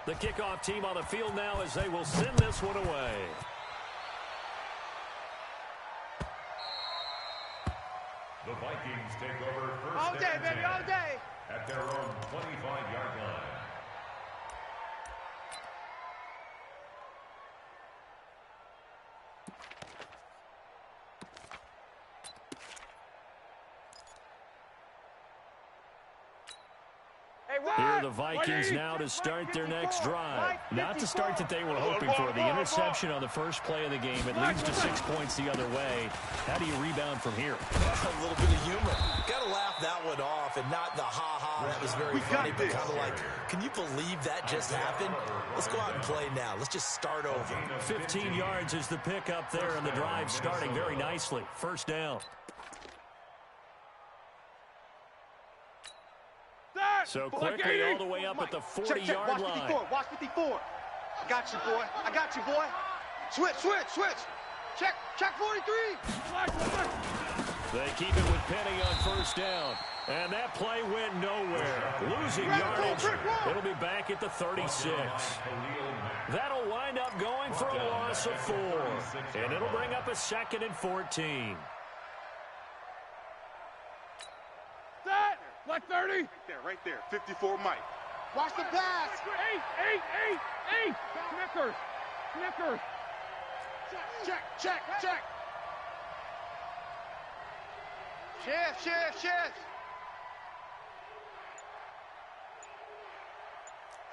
The kickoff team on the field now as they will send this one away. The Vikings take over first all day, baby, all day. At their own 25-yard line. Here are the Vikings now to start their next drive. Not the start that they were hoping for. The interception on the first play of the game. It leads to 6 points the other way. How do you rebound from here? A little bit of humor. Got to laugh that one off and not the ha-ha. That was very funny, but kind of like, can you believe that just happened? Let's go out and play now. Let's just start over. 15 yards is the pickup there, and the drive starting very nicely. First down. So quickly all the way up at the 40-yard line. Watch 54. I got you, boy. I got you, boy. Switch. Check 43. They keep it with Penny on first down. And that play went nowhere. Losing yardage. It'll be back at the 36. That'll wind up going for a loss of 4. And it'll bring up a 2nd and 14. Black 30. Right there. 54 Mike. Watch the pass. 8. Snickers. Check. Shift.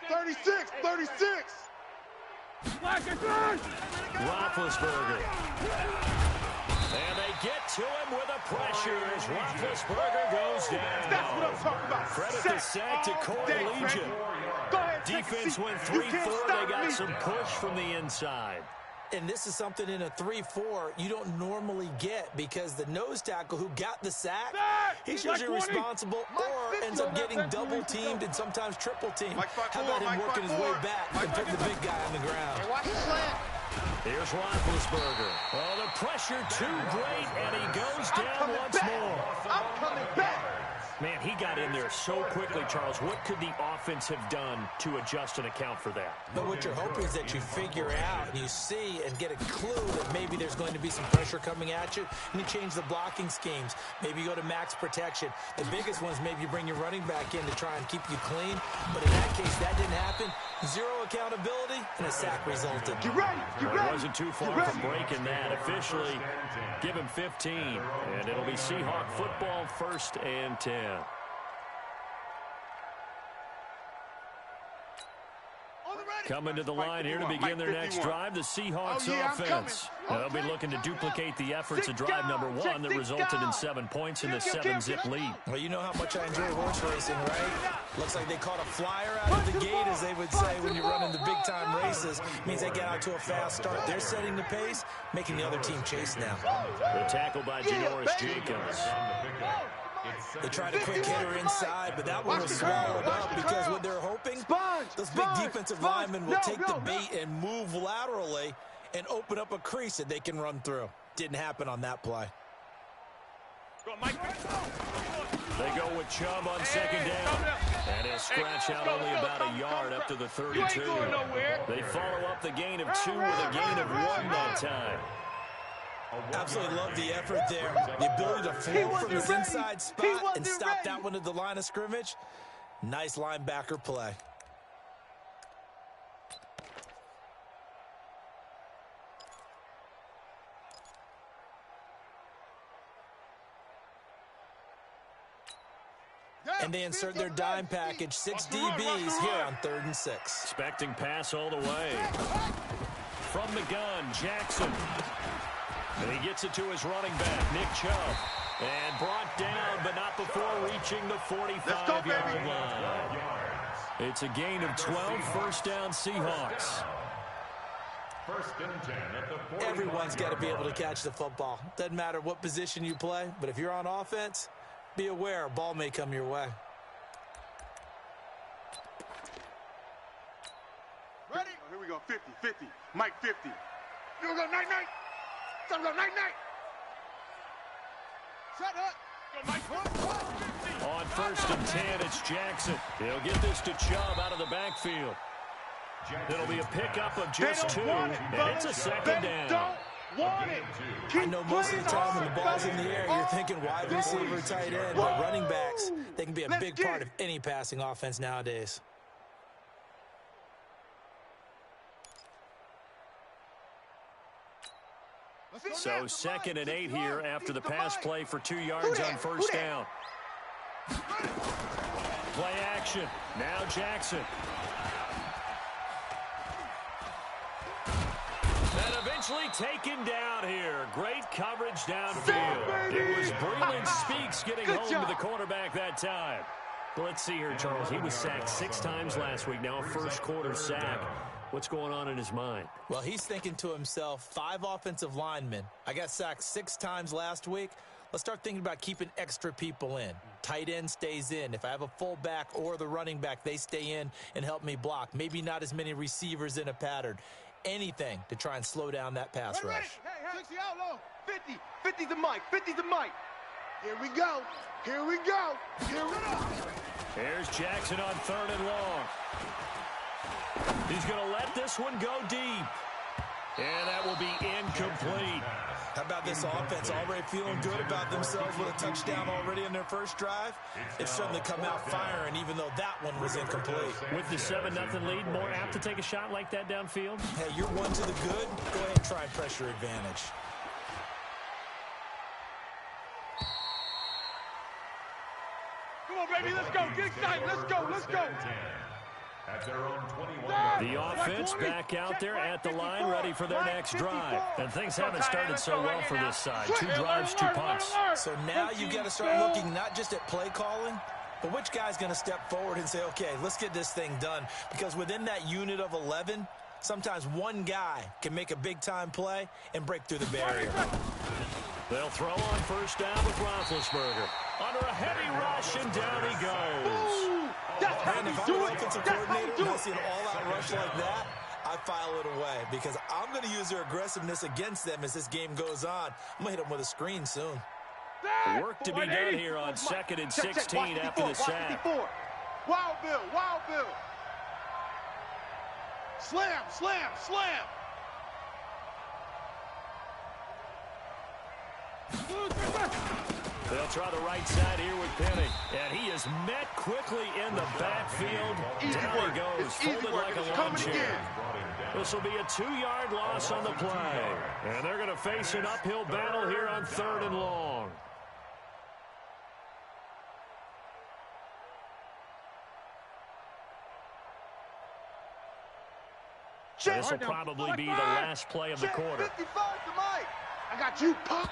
36. Roethlisberger. And they get to him with a pressure as Roethlisberger goes down. That's what I'm talking about. Credit the sack to Corey Legion. Defense went 3-4. They got some push from the inside. And this is something in a 3-4 you don't normally get because the nose tackle who got the sack, he's usually responsible or ends up getting double-teamed and sometimes triple-teamed. How about him working his way back and putting the big guy on the ground? Watch the slant. Here's Roethlisberger. Oh, the pressure too great, and he goes down once more. I'm coming back. Man, he got in there so quickly, Charles. What could the offense have done to adjust and account for that? But what you're hoping is that you figure out and you see and get a clue that maybe there's going to be some pressure coming at you, and you change the blocking schemes. Maybe you go to max protection. The biggest one is maybe you bring your running back in to try and keep you clean. But in that case, that didn't happen. Zero accountability, and a sack resulted. You ready? It wasn't too far from breaking that. Officially, give him 15, and it'll be Seahawk football, 1st and 10. Coming to the line here to begin their next drive, the Seahawks offense. They'll be looking to duplicate the efforts of drive number 1 that resulted in 7 points in the 7-zip lead. Well, you know how much I enjoy horse racing, right? Looks like they caught a flyer out of the gate, as they would say when you're running the big-time races. It means they get out to a fast start. They're setting the pace, making the other team chase now. The tackle by Janoris Jenkins. They tried a quick hitter inside, but that one was swallowed up because what they're hoping, those big defensive linemen will take the bait and move laterally and open up a crease that they can run through. Didn't happen on that play. They go with Chubb on 2nd down. And he'll scratch out only about a yard up to the 32. They follow up the gain of 2 with a gain of 1 that time. Absolutely love the effort there. The ability to flow from his inside spot and stop that one at the line of scrimmage. Nice linebacker play. And they insert their dime package, 6 DBs here on 3rd and 6. Expecting pass all the way. From the gun, Jackson. And he gets it to his running back, Nick Chubb. And brought down, but not before reaching the 45-yard line. It's a gain of 12, 1st down Seahawks. 1st and 10 at the 45. Everyone's got to be able to catch the football. Doesn't matter what position you play, but if you're on offense, be aware a ball may come your way. Ready? Oh, here we go. 50. Mike 50. Here we go. Night. Time to go. Night. Shut up. On 1st and 10, it's Jackson. He'll get this to Chubb out of the backfield. It'll be a pickup of just 2, and it's a second down. I know most of the time when the ball's in the air, you're thinking wide receiver, tight end, but running backs, they can be a big part of any passing offense nowadays. So 2nd and 8 here after the pass play for 2 yards on first down. Play action. Now Jackson. And eventually taken down here. Great coverage downfield. It was Breland Speaks getting home to the quarterback that time. Let's see here, Charles. He was sacked 6 times last week. Now a first-quarter sack. What's going on in his mind? Well, he's thinking to himself, 5 offensive linemen. I got sacked 6 times last week. Let's start thinking about keeping extra people in. Tight end stays in. If I have a fullback or the running back, they stay in and help me block. Maybe not as many receivers in a pattern. Anything to try and slow down that pass rush. Hey, 60 out low. 50. 50's the mic. 50's the mic. Here we go. Here we go. Here we go. Here's Jackson on 3rd and long. He's going to let this one go deep. And that will be incomplete. How about this offense already feeling good about themselves with a touchdown already in their first drive? It's certainly come out firing, even though that one was incomplete. With the 7-0 lead, more apt to take a shot like that downfield? Hey, you're 1 to the good. Go ahead and try and pressure advantage. Come on, baby. Let's go. Get excited. Let's go. Let's go. At their own 21. The offense back out there at the line, ready for their next drive. And things haven't started so well for this side. 2 drives, 2 punts. So now you've got to start looking not just at play calling, but which guy's going to step forward and say, okay, let's get this thing done. Because within that unit of 11, sometimes one guy can make a big-time play and break through the barrier. They'll throw on first down with Roethlisberger. Under a heavy rush, and down he goes. Man, if I'm an offensive coordinator and I see an all-out rush like that, I file it away because I'm going to use their aggressiveness against them as this game goes on. I'm going to hit them with a screen soon. Work to be done here on 2nd and 16 after the sack. Wild Bill, Wild Bill. Slam, slam, slam. They'll try the right side here with Penny. And he is met quickly in the backfield. Down he goes, folded like a lawn chair. This will be a 2-yard loss on the play. And they're going to face an uphill battle here on 3rd and long. This will probably be the last play of the quarter. 55 to Mike. I got you, pop.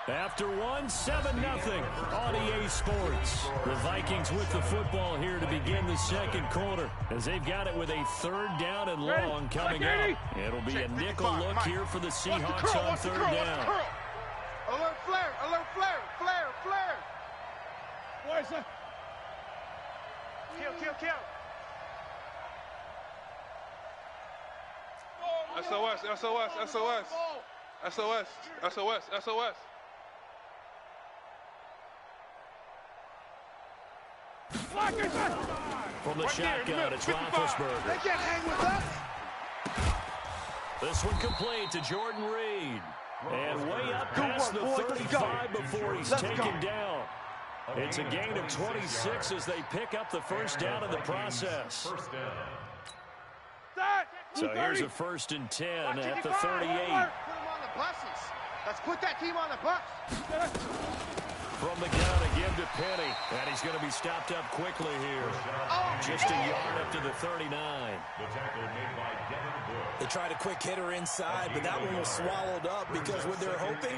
After 7-0 on EA Sports. The Vikings with the football here to begin the 2nd quarter as they've got it with a 3rd down and long coming up. It'll be a nickel look here for the Seahawks on 3rd down. Alert flare, alert flare, flare, flare. Where's that? Kill. SOS. From the shotgun, it's Roethlisberger. They can't hang with us. This one complete to Jordan Reed. And way up past the 35 before he's taken down. It's a gain of 26 as they pick up the first down in the process. So here's a 1st and 10 at the 38. Put them on the buses. Let's put that team on the bus. From the gun, a give to Penny. And he's going to be stopped up quickly here. Just a yard up to the 39. They tried a quick hitter inside, but that one was swallowed up because what they're hoping,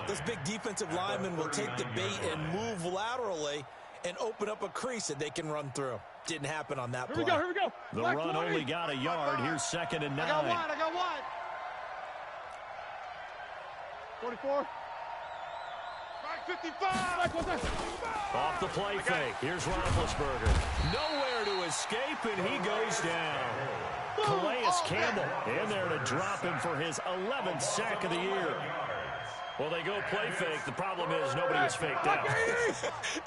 those big defensive linemen will take the bait and move laterally and open up a crease that they can run through. Didn't happen on that play. Here we go. The run only got a yard. Here's 2nd and 9. I got one. 44. 55. Off the play fake. Here's Roethlisberger. Nowhere to escape, and he goes down. Calais Campbell in there to drop him for his 11th sack of the year. Well, they go play fake. The problem is nobody was faked out.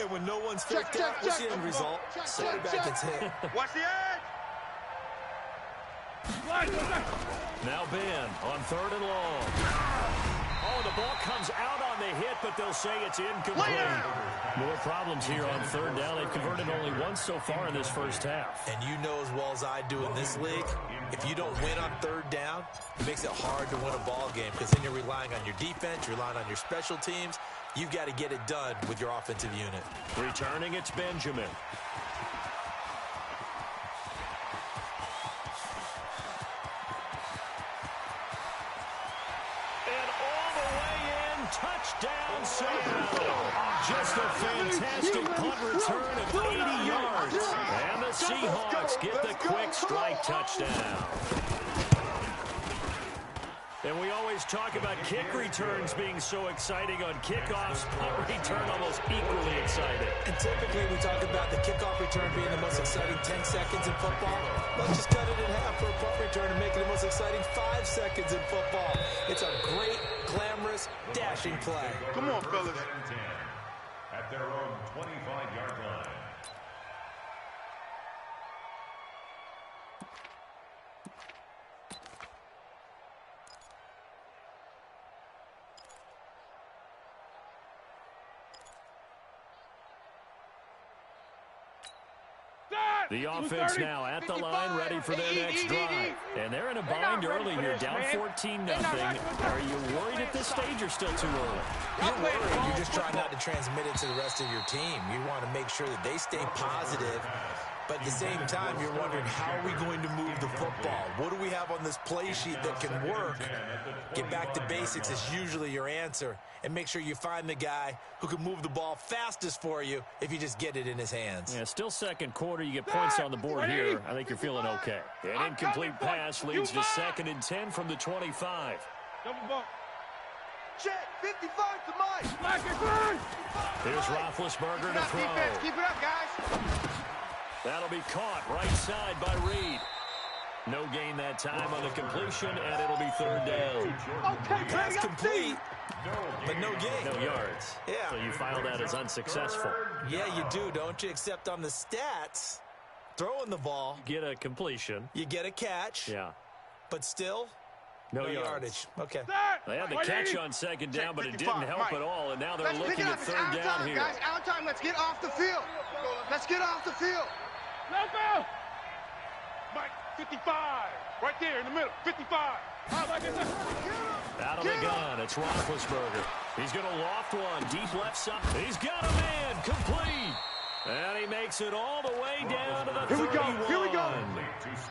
And when no one's faked out, what's the end result? Quarterback gets hit. Watch the edge. Now Ben on 3rd and long. Oh, the ball comes out on the hit, but they'll say it's incomplete. More problems here on 3rd down. They've converted only once so far in this first half. And you know as well as I do in this league, if you don't win on 3rd down, it makes it hard to win a ball game because then you're relying on your defense, you're relying on your special teams. You've got to get it done with your offensive unit. Returning, it's Benjamin. Touchdown, Seattle. Just a fantastic punt return of 80 yards. And the Seahawks get the quick strike touchdown. And we always talk about kick returns being so exciting on kickoffs. Punt return almost equally exciting. And typically we talk about the kickoff return being the most exciting 10 seconds in football. Let's just cut it in half for a punt return and make it the most exciting 5 seconds in football. It's a great, glamorous, dashing play. Come on, fellas. At their own 25-yard line. The offense now at the line, ready for their next drive. And they're in a bind early here, down 14-0. Are you worried at this stage or still too early? You're worried. You're just trying not to transmit it to the rest of your team. You want to make sure that they stay positive. But at the same time, you're wondering, how are we going to move the football? What do we have on this play sheet that can work? Get back to basics is usually your answer. And make sure you find the guy who can move the ball fastest for you if you just get it in his hands. Yeah, still second quarter. You get points on the board here. I think you're feeling okay. An incomplete pass leads to 2nd and 10 from the 25. Double bump. Check. 55 to Mike. Here's Roethlisberger to throw. Defense. Keep it up, guys. That'll be caught right side by Reed. No gain that time on the completion, and it'll be 3rd down. Okay, Pass complete, but no gain. No yards. Yeah. So you file that as unsuccessful. Yeah, you do, don't you? Except on the stats, throwing the ball, Get a completion. you get a catch, Yeah. but still, No yardage. Okay. They had the catch on 2nd down, but it didn't help at all, and now they're Let's pick looking it at up. It's 3rd our down time, here. guys. Our time. Let's get off the field. Let's get off the field. No foul. Mike, 55. Right there in the middle. 55. Out of the gun, it's Roethlisberger. He's going to loft one, deep left side. He's got a man, complete. And he makes it all the way down to the 31. Here we go.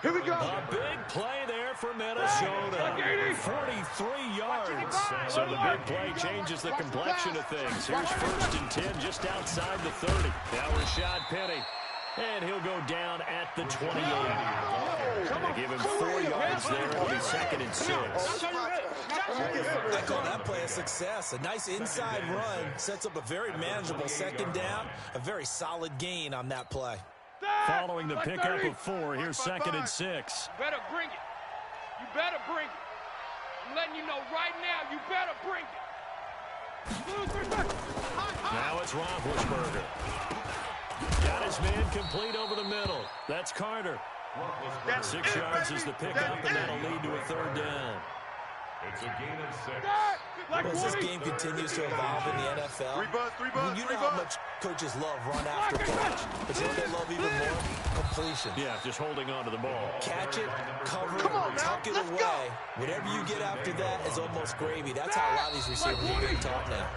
Here we go. A big play there for Minnesota. 43 yards. So the big play changes the complexion of things. Here's 1st and 10 just outside the 30. Now Rashad Penny. And he'll go down at the 28. They give him 4 yards there. It'll be 2nd and 6. I call that play a success. A nice inside run sets up a very manageable 2nd down. A very solid gain on that play. Following the pickup of 4, here's 2nd and 6. You better bring it. You better bring it. I'm letting you know right now, you better bring it. Now it's Roethlisberger. Got his man complete over the middle. That's Carter. 6 yards is the pickup, and that'll lead to a 3rd down. It's a gain of 6. As this game continues to evolve in the NFL, you know how much coaches love run after catch, but you know what they love even more? Completion. Yeah, just holding on to the ball. Catch it, cover it, tuck it away. Whatever you get after that is almost gravy. That's how a lot of these receivers are being taught now.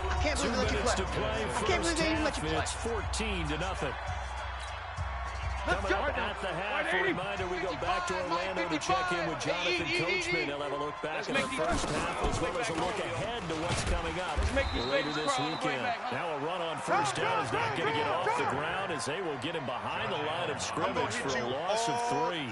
I can't 2 believe they let you minutes play. to play. I can't believe they even let First you half, play. it's 14-0. Coming up at the half, a reminder, we go back to Orlando to check in with Jonathan Coachman. He'll have a look back at the first half as well as a look ahead to what's coming up later this weekend. Now a run on 1st down is not going to get off the ground as they will get him behind the line of scrimmage for a loss of 3.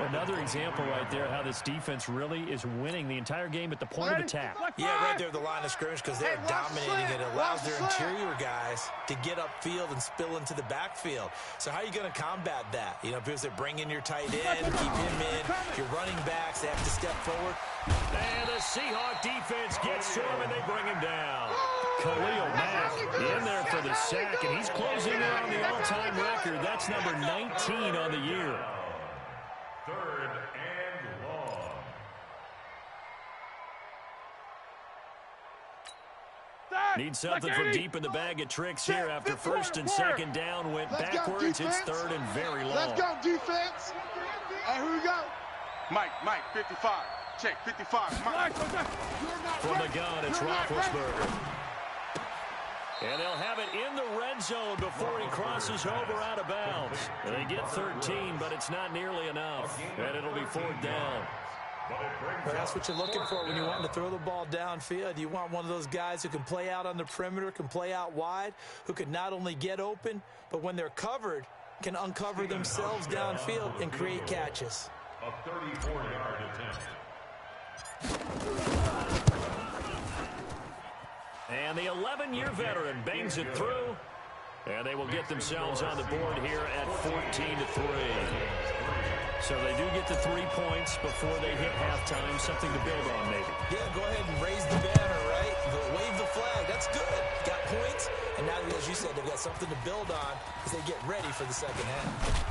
Another example right there how this defense really is winning the entire game at the point of attack. Yeah, right there at the line of scrimmage because they're dominating it. It allows their interior guys to get upfield and spill into the backfield. So how are you going to combat that? You know, because they're bringing your tight end, keep him in. Your running backs, they have to step forward. And the Seahawk defense gets to him, and they bring him down. Khalil Mack in there for the sack, and he's closing in on the all-time record. That's number 19 on the year. Third and long. Need something from deep in the bag of tricks here after first and second down went backwards. It's third and very long. Let's go, defense. Hey, here we go. Mike, 55. Check, 55. Mike. From the gun, it's Roethlisberger. And they'll have it in the red zone before he crosses over out of bounds. They get 13, but it's not nearly enough. And it'll be fourth down. Well, that's what you're looking for when you want to throw the ball downfield. You want one of those guys who can play out on the perimeter, can play out wide, who can not only get open, but when they're covered, can uncover themselves downfield and create catches. A 34-yard attempt. And the 11-year veteran bangs it through. And they will get themselves on the board here at 14-3. So they do get the 3 points before they hit halftime. Something to build on, maybe. Yeah, go ahead and raise the banner, right? Wave the flag. That's good. Got points. And now, as you said, they've got something to build on as they get ready for the second half.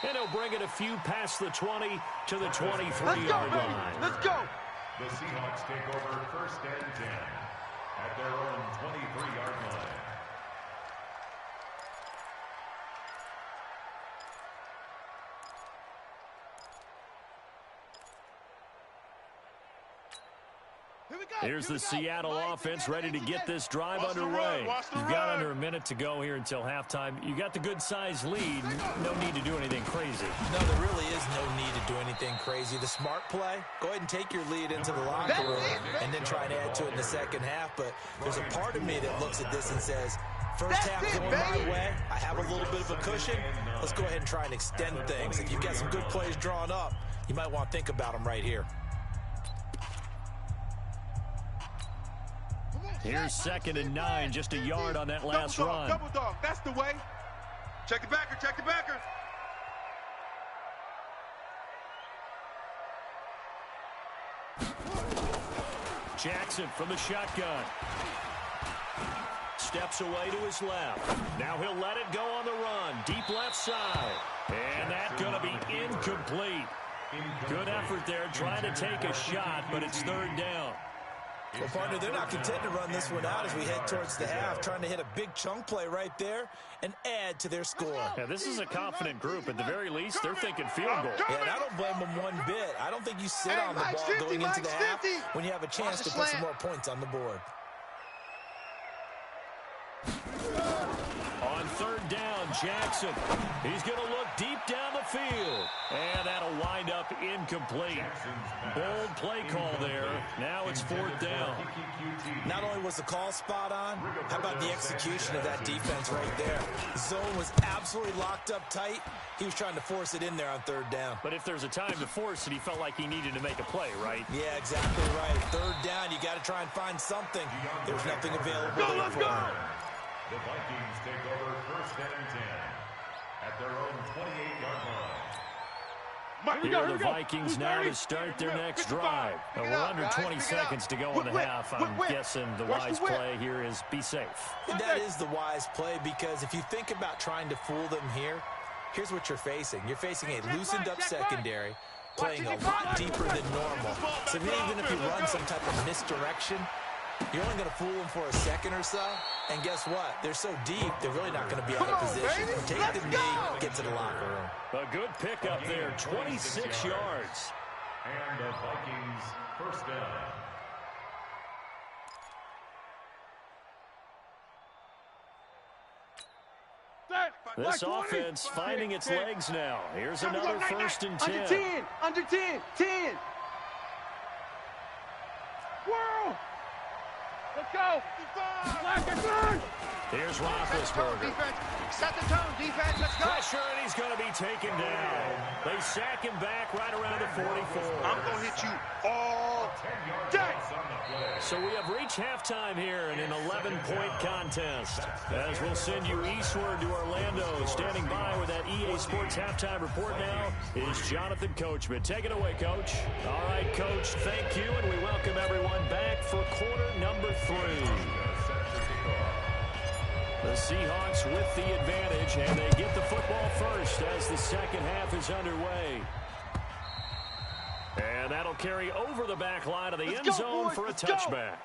And he'll bring it a few past the 20 to the 23-yard line. Let's go. The Seahawks take over first and 10 at their own 23-yard line. Here's the Seattle offense ready to get this drive underway. You've got under a minute to go here until halftime. You got the good-sized lead. No need to do anything crazy. No, there really is no need to do anything crazy. The smart play, go ahead and take your lead into the locker room and then try and add to it in the second half. But there's a part of me that looks at this and says, first half going my way, I have a little bit of a cushion. Let's go ahead and try and extend things. If you've got some good plays drawn up, you might want to think about them right here. Here's 2nd and 9, just a yard on that last run. Double dog, that's the way. Check the backer, check the backer. Jackson from the shotgun. Steps away to his left. Now he'll let it go on the run. Deep left side. And that's going to be incomplete. Good effort there, trying to take a shot, but it's third down. Well, partner, they're not content to run this one out as we head towards the half, trying to hit a big chunk play right there and add to their score. Yeah, this is a confident group. At the very least, they're thinking field goal. Yeah, and I don't blame them one bit. I don't think you sit on the ball going into the half when you have a chance to put some more points on the board. On third down, Jackson. He's going to look deep down the field. And that'll wind up incomplete. Bold play call there. Now it's fourth down. Not only was the call spot on, how about the execution of that defense right there? The zone was absolutely locked up tight. He was trying to force it in there on third down. But if there's a time to force it, he felt like he needed to make a play, right? Yeah, exactly right. Third down, you got to try and find something. There's nothing available there for him. The Vikings take over first and 10 at their own 28-yard line. Here are the Vikings now to start their next drive. We're under 20 seconds to go in the half. I'm guessing the wise play here is be safe. That is the wise play, because if you think about trying to fool them here, here's what you're facing. You're facing a loosened-up secondary, playing a lot deeper than normal. So even if you run some type of misdirection, you're only going to fool them for a second or so. And guess what? They're so deep, they're really not going to be out of position. Take the knee, get to the locker room. A good pickup there, 26 yards. And the Vikings first down. This offense finding its legs now. Here's another first and 10. Under 10. World. Let's go. Here's Roethlisberger. Set the tone, defense. Let's go. Pressure, and he's going to be taken down. They sack him back right around the 44. I'm going to hit you all day. So we have reached halftime here in an 11-point contest. As we'll send you eastward to Orlando. Standing by with that EA Sports halftime report now is Jonathan Coachman. Take it away, Coach. All right, Coach, thank you, and we welcome everyone back for quarter number 3. The Seahawks with the advantage, and they get the football first as the second half is underway. And that'll carry over the back line of the end zone for a touchback.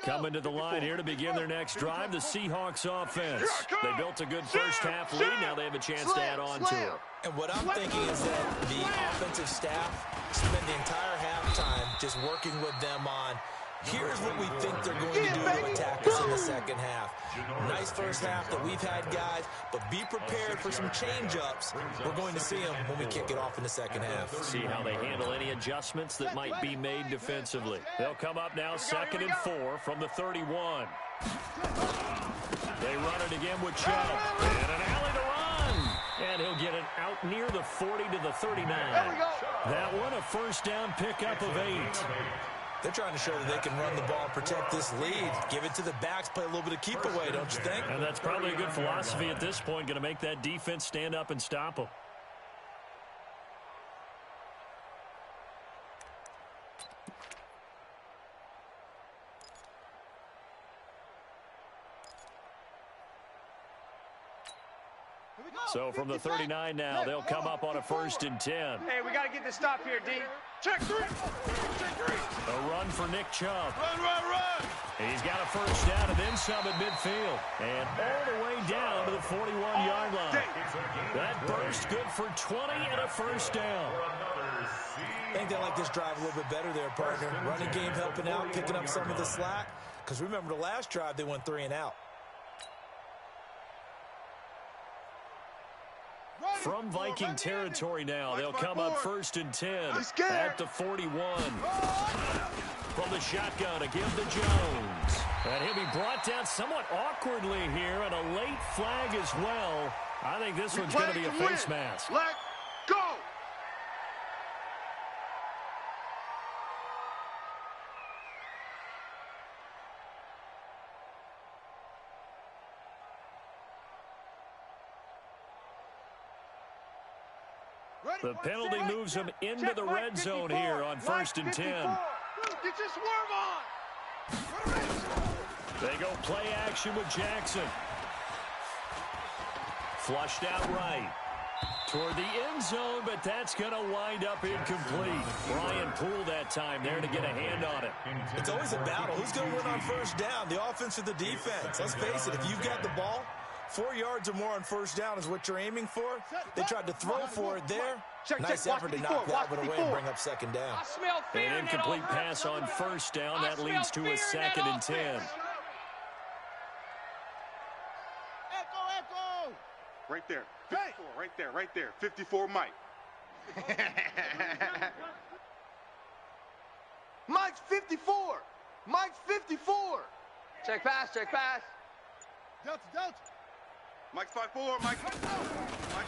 Coming to the line here to begin their next drive, the Seahawks offense. They built a good first half lead. Now they have a chance to add on to it. And what I'm thinking is that the offensive staff spend the entire halftime just working with them on, here's what we think they're going to do to attack us in the second half. Nice first half that we've had, guys, but be prepared for some change-ups. We're going to see them when we kick it off in the second half. See how they handle any adjustments that might be made defensively. They'll come up now 2nd and 4 from the 31. They run it again with Chubb. And an alley to run. And he'll get it out near the 40 to the 39. That one a first down pickup of 8. They're trying to show that they can run the ball and protect this lead. Give it to the backs, play a little bit of keep away, don't you think? And that's probably a good philosophy at this point, going to make that defense stand up and stop them. So from the 39 now, they'll come up on a 1st and 10. Hey, we got to get this stop here, D. Check 3. Check 3. A run for Nick Chubb. Run. He's got a first down and then some at midfield. And all the way down to the 41-yard line. That burst good for 20 and a first down. I think they like this drive a little bit better there, partner. Running game helping out, picking up some of the slack. Because remember the last drive, they went 3 and out. From Viking territory now, they'll come up 1st and 10 at the 41. From the shotgun to give to Jones. And he'll be brought down somewhat awkwardly here, and a late flag as well. I think this one's going to be a face mask. Let go. The penalty moves them into the red zone here on 1st and 10. Get your swerve on. They go play action with Jackson. Flushed out right. Toward the end zone, but that's going to wind up incomplete. Brian Poole that time there to get a hand on it. It's always a battle. Who's going to win on first down, the offense or the defense? Let's face it, if you've got the ball, 4 yards or more on first down is what you're aiming for. They tried to throw for it there. Nice effort to knock that one away and bring up second down. An incomplete pass on first down. That leads to a 2nd and 10. Echo. Right there. 54, right there. 54, Mike. Mike's 54. Mike's 54. Check pass. Delta. Mike's 5'4", Mike.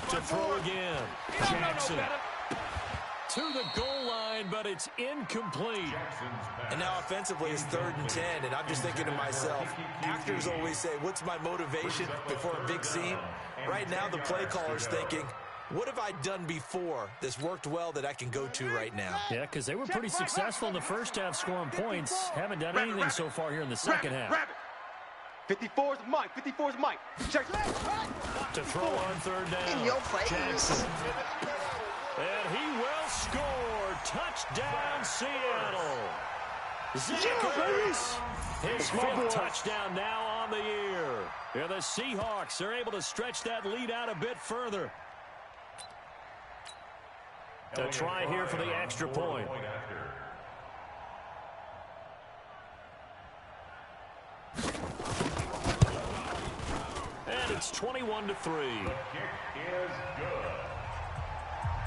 To throw again. Jackson to the goal line, but it's incomplete. And now offensively it's 3rd and 10, and I'm just thinking to myself, actors always say, what's my motivation before a big scene? Right now the play caller's thinking, what have I done before that's worked well that I can go to right now? Yeah, because they were pretty successful in the first half scoring points. Haven't done anything so far here in the second half. 54's Mike. Check. To throw on 3rd down. Jackson. And he will score. Touchdown, Seattle. Zickers. His 5th touchdown now on the year. And the Seahawks are able to stretch that lead out a bit further. To try here for the extra point. And it's 21-3. The kick is good.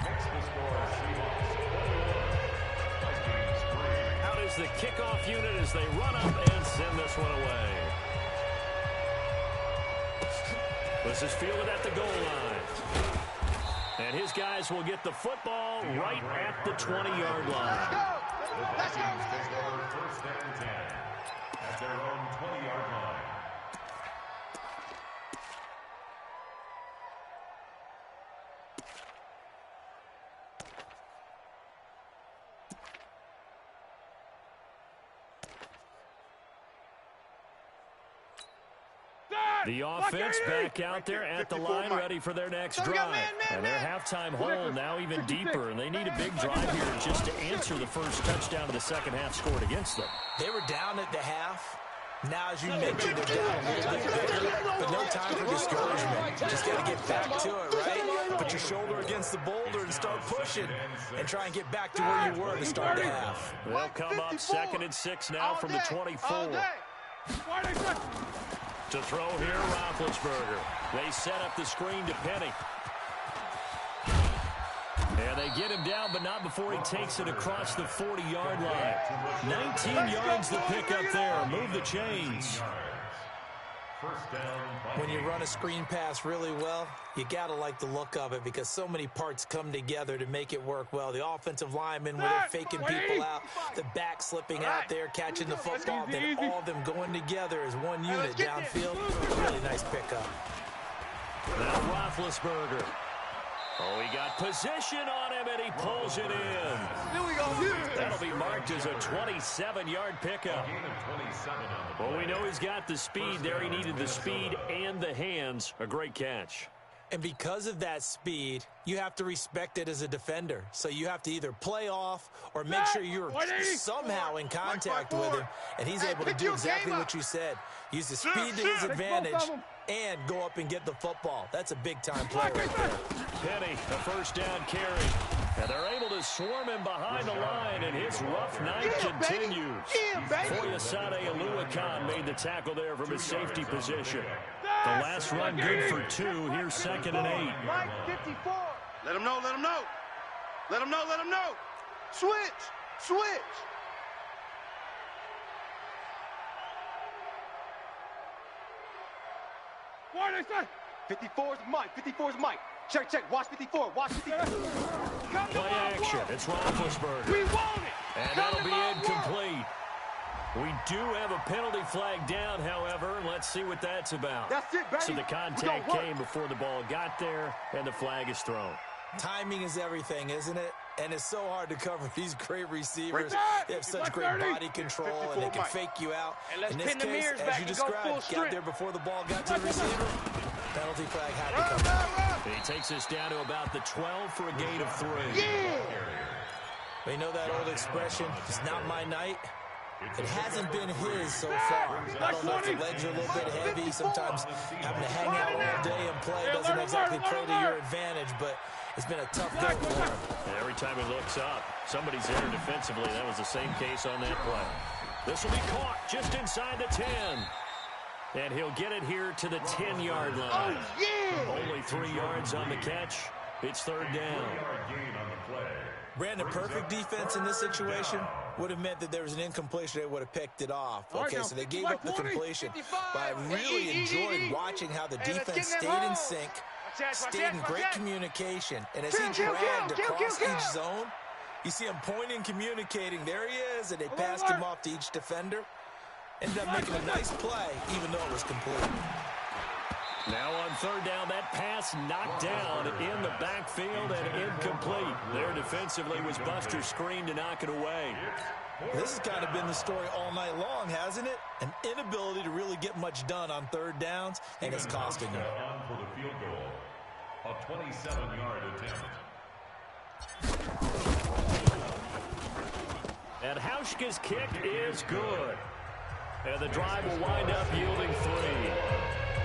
Makes the score Seahawks 21, Vikings 3. Out is the kickoff unit as they run up and send this one away. This is fielded at the goal line. And his guys will get the football right at the 20-yard line. The Vikings take over 1st and 10 at their own 20-yard line. The offense back out there at the line, ready for their next drive. And their halftime hole now even deeper, and they need a big drive here just to answer the first touchdown of the second half scored against them. They were down at the half. Now, as you mentioned, they're down a little bit bigger, but no time for discouragement. You just got to get back to it, right? Put your shoulder against the boulder and start pushing and try and get back to where you were to start the half. They'll come up 2nd and 6 now from the 24. To throw here, Roethlisberger. They set up the screen to Penny. And they get him down, but not before he takes it across the 40-yard line. 19 yards to pick up there. Move the chains. When you run a screen pass really well, you got to like the look of it because so many parts come together to make it work well. The offensive linemen, where they're faking people out, the back slipping out there, catching the football, then all of them going together as one unit downfield. Really nice pickup. Now Roethlisberger. Oh, he got position on him, and he pulls it in. Here we go. That'll be marked as a 27-yard pickup. Well, we know he's got the speed there. He needed the speed and the hands. A great catch. And because of that speed, you have to respect it as a defender. So you have to either play off or make sure you're somehow in contact with him, and he's able to do exactly what you said. Use the speed to his advantage and go up and get the football. That's a big-time play right there. Penny, a first down carry. And they're able to swarm him behind the line, and his rough night continues. Foyesade Aluakan made the tackle there from his safety position. The last run good for 2. Here's 2nd and 8. Mike 54. Let him know, let him know. Let him know, let him know. Switch, switch. What is that? 54 is Mike, 54 is Mike. Check, check, watch 54, watch 54. Play action, it's Roethlisberger. We want it. And that'll be incomplete. We do have a penalty flag down, however. Let's see what that's about. That's it, baby. So the contact came before the ball got there, and the flag is thrown. Timing is everything, isn't it? And it's so hard to cover these great receivers. They have such great body control, and they can fake you out. In this case, as you described, got there before the ball got to the receiver. Penalty flag had to come out. He takes us down to about the 12 for a gain of 3. Yeah. We know that old expression, it's not my night. It hasn't been his so far. I don't know if the legs are a little bit heavy. Sometimes having to hang out all day and play doesn't exactly play to your advantage, but it's been a tough go for him. And every time he looks up, somebody's there defensively. That was the same case on that play. This will be caught just inside the 10. And he'll get it here to the 10-yard line. Oh, yeah. Only 3 yards on the catch. It's 3rd down. Brandon, perfect defense in this situation would have meant that there was an incompletion. They would have picked it off. Okay, so they gave up the completion. But I really enjoyed watching how the defense stayed in sync, stayed in great communication. And as he dragged across each zone, you see him pointing, communicating. There he is, and they passed him off to each defender. Ended up making a nice play, even though it was complete. Now on 3rd down, that pass knocked down in the backfield and incomplete. There defensively was Buster's screen to knock it away. This has kind of been the story all night long, hasn't it? An inability to really get much done on 3rd downs, and it's costing them. For the field goal, a 27-yard attempt. And Hauschka's kick is good. And the drive will wind up yielding 3.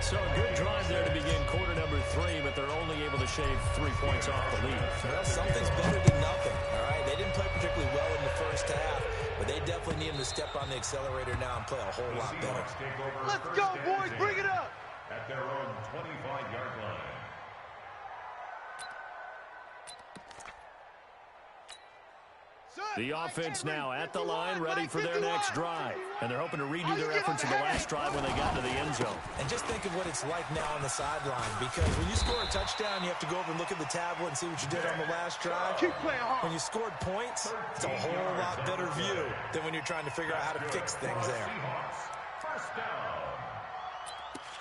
So a good drive there to begin quarter number 3, but they're only able to shave 3 points off the lead. Well, something's better than nothing, all right? They didn't play particularly well in the first half, but they definitely need them to step on the accelerator now and play a whole lot better. Let's go, boys. Bring it up. At their own 25-yard line. The offense now at the line, ready for their next drive. And they're hoping to redo their efforts in the last drive when they got to the end zone. And just think of what it's like now on the sideline, because when you score a touchdown, you have to go over and look at the tablet and see what you did on the last drive. Keep playing hard. When you scored points, it's a whole lot better view than when you're trying to figure out how to fix things there. First down.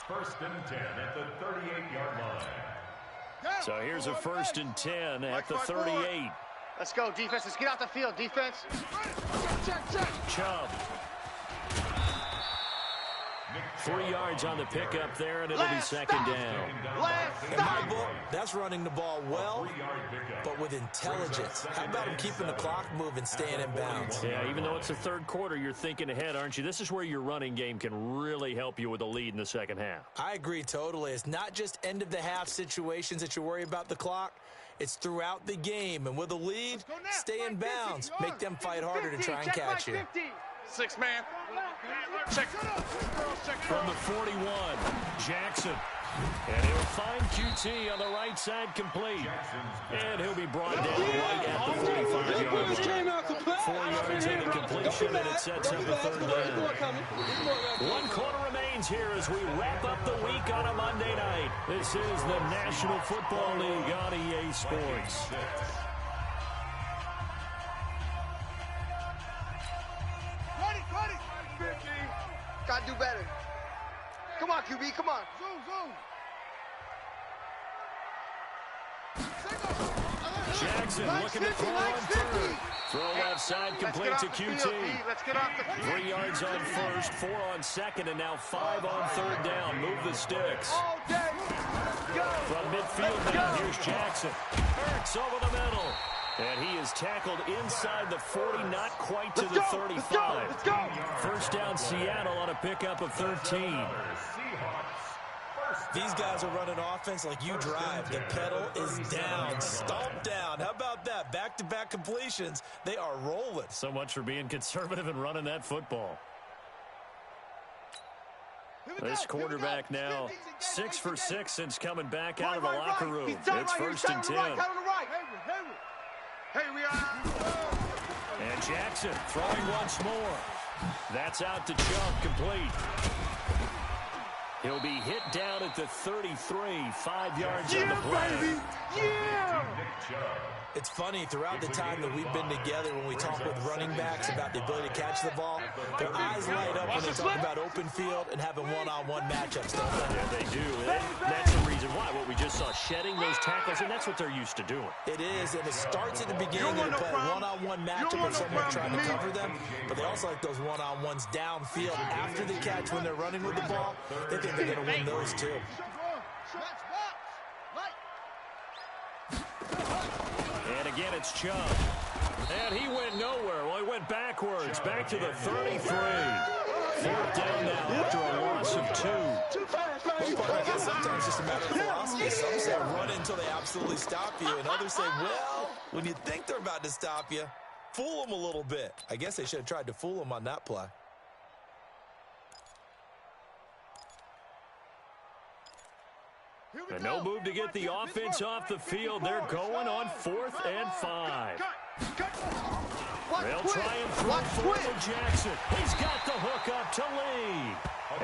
1st and 10 at the 38-yard line. So here's a 1st and 10 at the 38. Let's go, defense. Let's get out the field, defense. Check, check, check. Chubb. 3 yards on the pickup there, and it'll be second down. In my book, that's running the ball well, but with intelligence. How about him keeping the clock moving, staying in bounds? Yeah, even though it's the third quarter, you're thinking ahead, aren't you? This is where your running game can really help you with a lead in the second half. I agree totally. It's not just end-of-the-half situations that you worry about the clock. It's throughout the game. And with a lead, stay in bounds. Make them fight harder to try and catch you. 6 man. Check. From the 41, Jackson. And he'll find QT on the right side complete. And he'll be brought down right at the 45-yard line. 4 yards in the completion, and it sets up a third down. 1 quarter remains here as we wrap up the week on a Monday night. This is the National Football League on EA Sports. Gotta do better. Come on, QB, come on. Jackson looking to throw on third. Throw left side complete to QT. 3 yards on first, 4 on second, and now 5 on third down. Move the sticks. From midfield now, here's Jackson. Hurts over the middle. And he is tackled inside the 40, not quite to the 35. First down, Seattle on a pickup of 13. These guys are running offense like you drive. The pedal is down, stomped down. How about that? Back-to-back completions. They are rolling. So much for being conservative and running that football. This quarterback now 6 for 6 since coming back out of the locker room. It's first and 10. And Jackson throwing once more. That's out to Chubb, complete. He'll be hit down at the 33, 5 yards on the play. It's funny, throughout the time that we've been together, when we talk with running backs about the ability to catch the ball, their eyes light up when they talk about open field and having one-on-one matchups, don't they? Yeah, they do. That's the reason why. What we just saw, shedding those tackles, and that's what they're used to doing. It is, and it starts at the beginning of the play. One-on-one matchup with someone trying to cover them, but they also like those one-on-ones downfield after the catch when they're running with the ball. They think they're going to win those, too. And again, it's Chubb. And he went nowhere. Well, he went backwards, back to the 33. 4th down now after a loss of 2. I guess sometimes it's just a matter of philosophy. Some say run until they absolutely stop you, and others say, well, when you think they're about to stop you, fool them a little bit. I guess they should have tried to fool them on that play. And no move to get the offense off the field. They're going on 4th and 5. They'll try and throw forward to Jackson. He's got the hook up to Lee.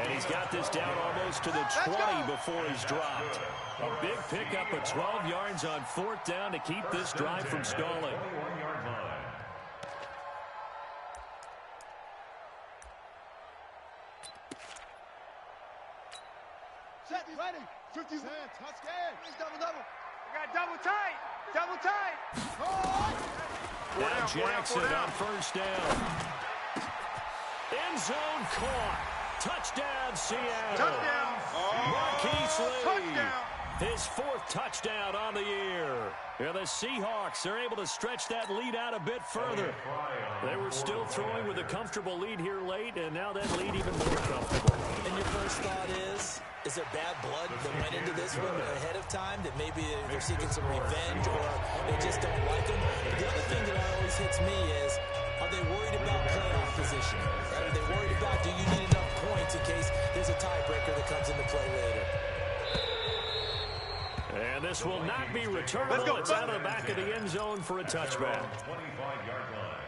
And he's got this down almost to the 20 before he's dropped. A big pickup of 12 yards on 4th down to keep this drive from stalling. Set, ready. 50 cent, touchdown. Double. I got double tight. Now Jackson on first down. End zone caught. Touchdown, Seattle. Marquise Lee. His 4th touchdown on the year. And the Seahawks are able to stretch that lead out a bit further. They were still throwing with a comfortable lead here late, and now that lead even more comfortable. And your first thought is there bad blood that went into this one ahead of time, that maybe they're seeking some revenge or they just don't like them? But the other thing that always hits me is, are they worried about playoff position? Right? Are they worried about, do you need enough points in case there's a tiebreaker that comes into play later? And this will not be returnable. It's out of the back of the end zone for a touchback. 25-yard line.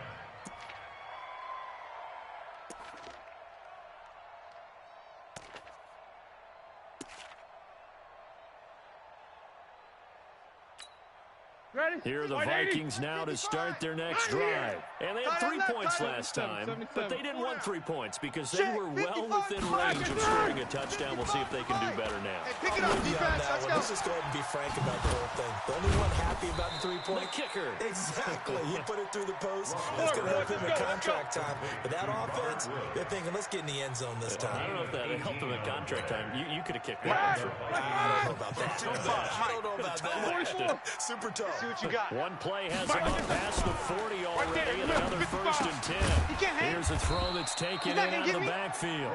Here are the Vikings now to start their next drive. And they had 3 points last time, but they didn't want 3 points because they were well within range of scoring a touchdown. We'll see if they can do better now. Hey, pick it up, defense. Let's go. Let's just go ahead and be frank about the whole thing. The only one happy about the 3-point. The kicker. Exactly. He put it through the post. That's going to help him in contract time. But that offense, they're thinking, let's get in the end zone this time. I don't know if that helped him in contract time. You could have kicked that. I don't know about that. I don't know about that. Super tough. See what you got. One play has him up past the 40 already, and another 1st and 10. Here's a throw that's taken in out of the backfield.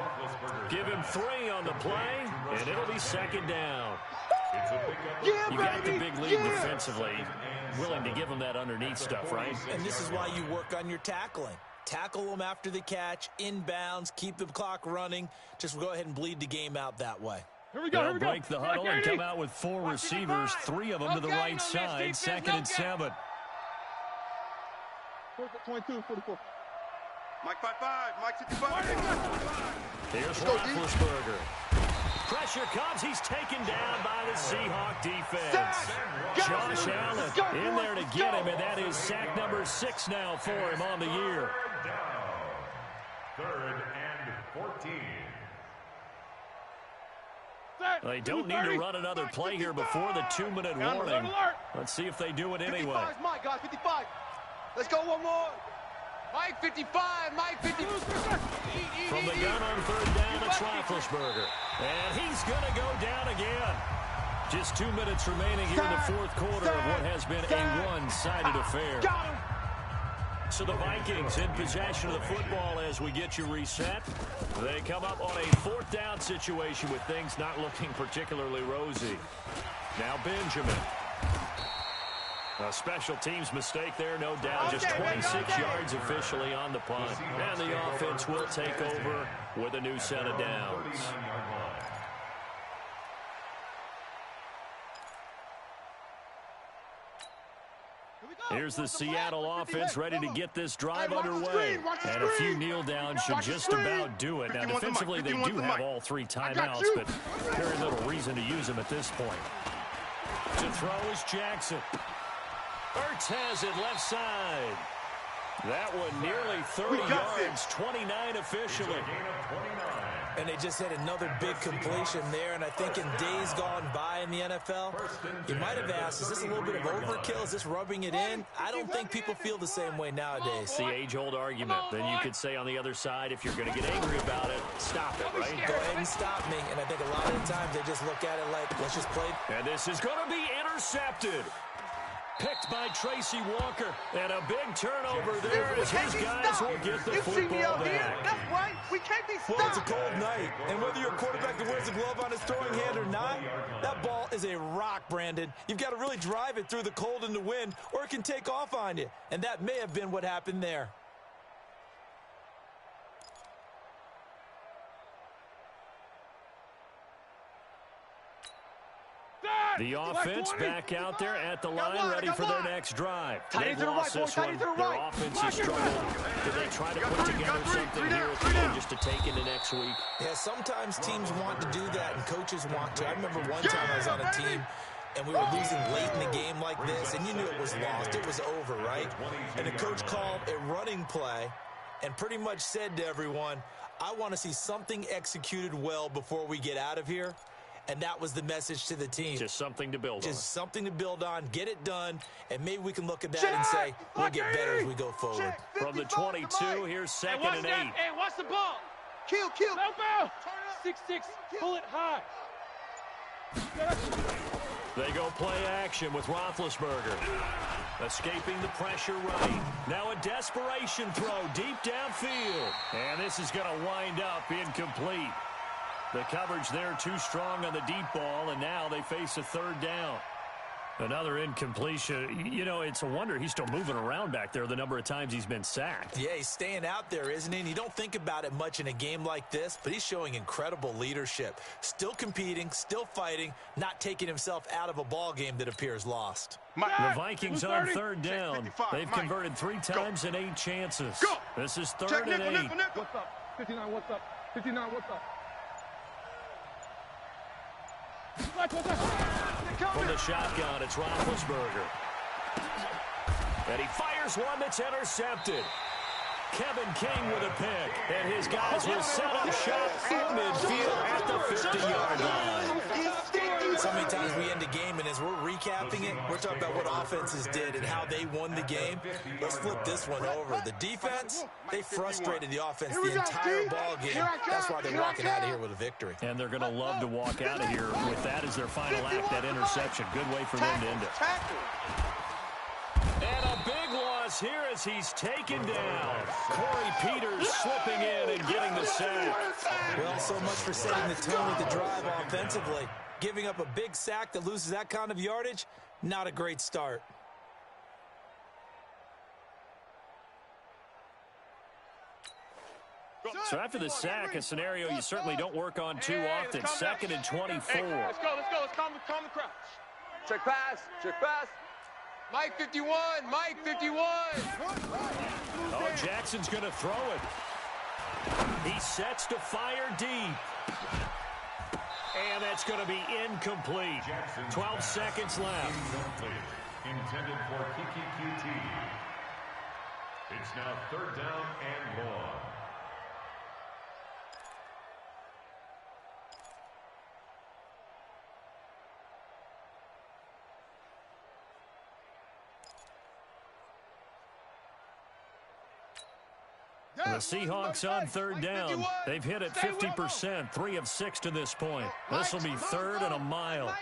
Give him 3 on the play, and it'll be 2nd down. You got the big lead defensively. Willing to give him that underneath stuff, right? And this is why you work on your tackling. Tackle them after the catch, inbounds, keep the clock running. Just go ahead and bleed the game out that way. Here we go, They'll break the huddle and come out with 4 receivers, 3 of them to the right side, 2nd and 7. 22, 44. Mike 5-5, Mike 55. Here's Roethlisberger. Pressure comes. He's taken down by the Seahawk defense. Josh Allen in there to get him, and that is sack number 6 now for him on the year. 3rd and 14. They don't need to run another play here before the 2-minute warning. Let's see if they do it anyway. 55 is Mike, guys, 55. Let's go one more. Mike 55, Mike 55. From the gun on 3rd down, it's Roethlisberger. And he's going to go down again. Just 2 minutes remaining here in the 4th quarter of what has been a one-sided affair. Got him. So the Vikings in possession of the football as we get you reset. They come up on a 4th down situation with things not looking particularly rosy. Now Benjamin. A special teams mistake there, no doubt. Just 26 yards officially on the punt. And the offense will take over with a new set of downs. Here's the Seattle offense ready to get this drive underway. And a few kneel downs should just about do it. Now, defensively, they do have all 3 timeouts, but very little reason to use them at this point. To throw is Jackson. Ertz has it left side. That one nearly 30 yards, 29 officially. And they just had another big completion there, and I think in days gone by in the NFL, you might have asked, is this a little bit of overkill? Is this rubbing it in? I don't think people feel the same way nowadays. It's the age-old argument. Then you could say on the other side, if you're going to get angry about it, stop it, right? Go ahead and stop me, and I think a lot of the times they just look at it like, let's just play. And this is going to be intercepted. Picked by Tracy Walker. And a big turnover there as his guys will get the football back. That's right. We can't be stopped. Well, it's a cold night, and whether you're a quarterback that wears a glove on his throwing hand or not, that ball is a rock, Brandon. You've got to really drive it through the cold and the wind, or it can take off on you. And that may have been what happened there. The offense back out there at the line, ready for their next drive. They've lost this one. Their offense has struggled. Do they try to put together something here at the end just to take into next week? Yeah, sometimes teams want to do that, and coaches want to. I remember one time I was on a team, and we were losing late in the game like this, and you knew it was lost. It was over, right? And the coach called a running play and pretty much said to everyone, I want to see something executed well before we get out of here. And that was the message to the team. Just something to build on. Just something to build on, get it done, and maybe we can look at that and say, we'll get better as we go forward. From the 22, here's 2nd and 8. Hey, watch the ball. Kill. No foul. 6-6, pull it high. They go play action with Roethlisberger. Escaping the pressure right. Now a desperation throw deep downfield. And this is going to wind up incomplete. The coverage there too strong on the deep ball, and now they face a 3rd down. Another incompletion. You know, it's a wonder he's still moving around back there the number of times he's been sacked. Yeah, he's staying out there, isn't he? And you don't think about it much in a game like this, but he's showing incredible leadership. Still competing, still fighting, not taking himself out of a ball game that appears lost. The Vikings on 3rd down. They've converted 3 times in 8 chances. This is 3rd and 8. What's up? 59, what's up? 59, what's up? From the shotgun, it's Roethlisberger. And he fires one that's intercepted. Kevin King with a pick. And his guys will set up shop at midfield at the 50-yard line. So many times we end a game, and as we're recapping it, we're talking about what offenses did and how they won the game. Let's flip this one over. The defense, they frustrated the offense the entire ball game. That's why they're walking out of here with a victory. And they're going to love to walk out of here with that as their final act, that interception. Good way for them to end it. And a big loss here as he's taken down. Corey Peters slipping in and getting the sack. Well, so much for setting the tone with the drive offensively. Giving up a big sack that loses that kind of yardage, not a great start. So after the sack, a scenario you certainly don't work on too often. 2nd and 24. Let's go. Let's calm the crowd. Check pass. Mike 51. Mike 51. Oh, Jackson's going to throw it. He sets to fire deep. And that's going to be incomplete. 12 seconds left. Incomplete. Intended for Kiki QT. It's now 3rd down and long. The Seahawks on 3rd down. They've hit it 50%, 3 of 6 to this point. This will be 3rd and a mile.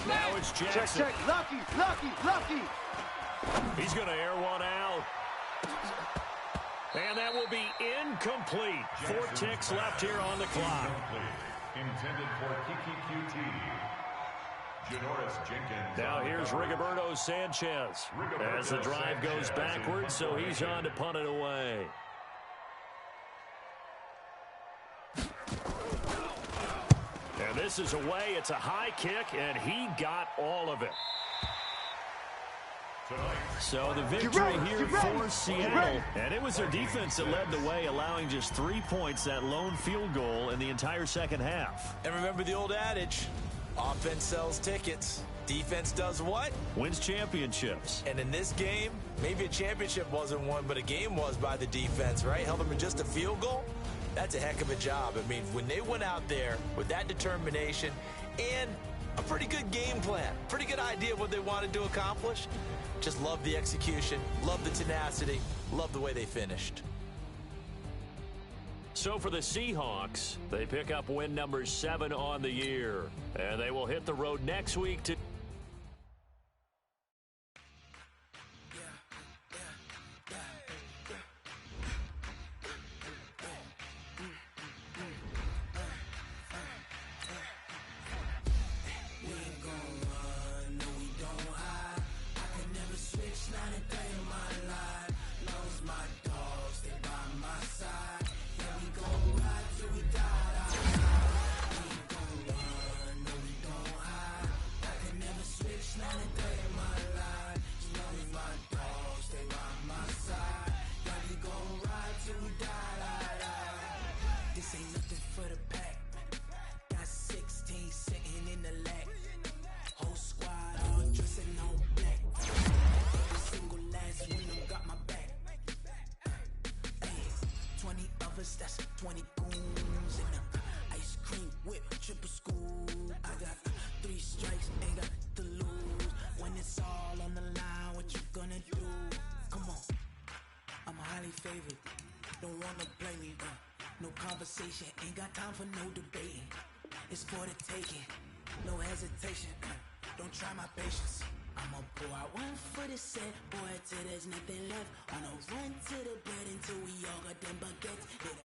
Now it's Jackson. Check. Lucky. He's going to air one out. And that will be incomplete. 4 ticks left here on the clock. Intended for Kiki QT. Janoris Jenkins. Now here's Rigoberto Sanchez as the drive goes backwards, so he's on to punt it away. And this is away. It's a high kick, and he got all of it. So the victory here for Seattle. And it was their defense that led the way, allowing just 3 points, that lone field goal in the entire second half. And remember the old adage, offense sells tickets. Defense does what? Wins championships. And in this game, maybe a championship wasn't won, but a game was by the defense, right? Held them to just a field goal. That's a heck of a job. I mean, when they went out there with that determination and a pretty good game plan, pretty good idea of what they wanted to accomplish, just love the execution, love the tenacity, love the way they finished. So for the Seahawks, they pick up win number 7 on the year. And they will hit the road next week to... That's 20 goons and ice cream whip, triple scoop. I got 3 strikes, ain't got to lose. When it's all on the line, what you gonna do? Come on, I'm highly favored. Don't wanna play me, no conversation. Ain't got time for no debating. It's for the taking, no hesitation. Don't try my patience. I'ma pour out one for the set, boy, till there's nothing left. On a run to the bed until we all got them baguettes.